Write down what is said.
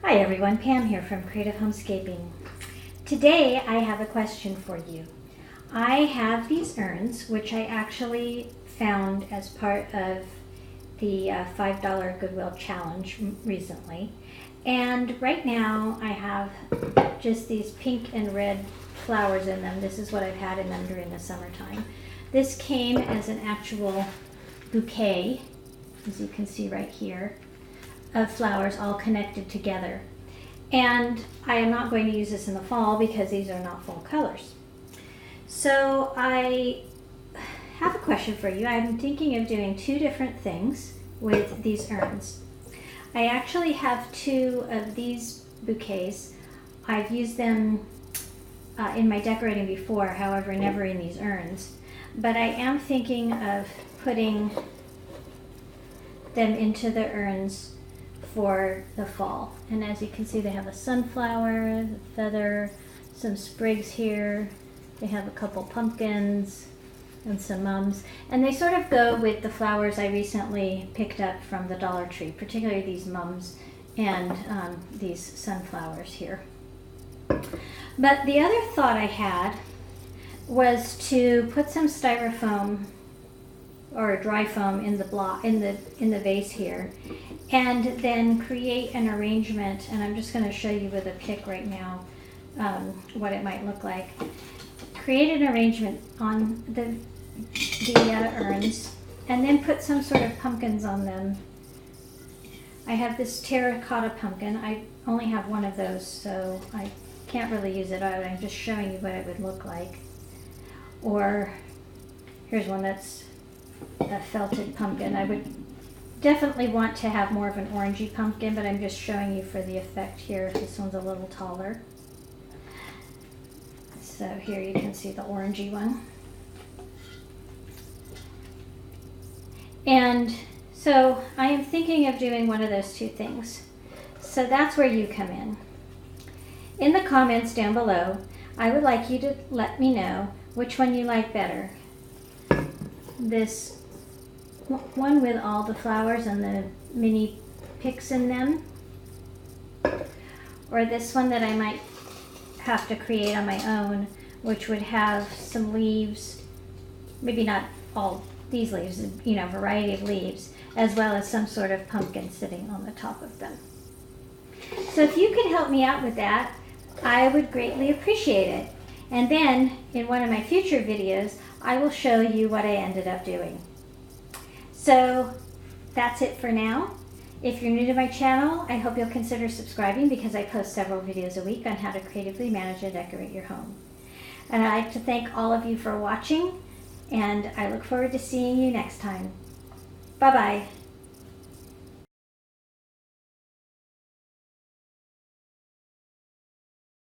Hi everyone, Pam here from Creative Homescaping. Today I have a question for you. I have these urns, which I actually found as part of the $5 Goodwill Challenge recently. And right now I have just these pink and red flowers in them. This is what I've had in them during the summertime. This came as an actual bouquet, as you can see right here, of flowers all connected together. And I am not going to use this in the fall because these are not fall colors. So I have a question for you. I'm thinking of doing two different things with these urns. I actually have two of these bouquets. I've used them in my decorating before, however, never in these urns. But I am thinking of putting them into the urns for the fall. And as you can see, they have a sunflower, a feather, some sprigs here. They have a couple pumpkins and some mums. And they sort of go with the flowers I recently picked up from the Dollar Tree, particularly these mums and these sunflowers here. But the other thought I had was to put some styrofoam or dry foam in the block in the vase here, and then create an arrangement. And I'm just going to show you with a pick right now what it might look like. Create an arrangement on the urns, and then put some sort of pumpkins on them. I have this terracotta pumpkin. I only have one of those, so I can't really use it out. I'm just showing you what it would look like. Or here's one that's a felted pumpkin. I would definitely want to have more of an orangey pumpkin, but I'm just showing you for the effect here. This one's a little taller. So here you can see the orangey one. And so I am thinking of doing one of those two things. So that's where you come in. In the comments down below, I would like you to let me know which one you like better. This one with all the flowers and the mini picks in them, or this one that I might have to create on my own, which would have some leaves, maybe not all these leaves, you know, variety of leaves, as well as some sort of pumpkin sitting on the top of them. So if you could help me out with that, I would greatly appreciate it. And then in one of my future videos, I will show you what I ended up doing. So that's it for now. If you're new to my channel, I hope you'll consider subscribing because I post several videos a week on how to creatively manage and decorate your home. And I'd like to thank all of you for watching, and I look forward to seeing you next time. Bye-bye.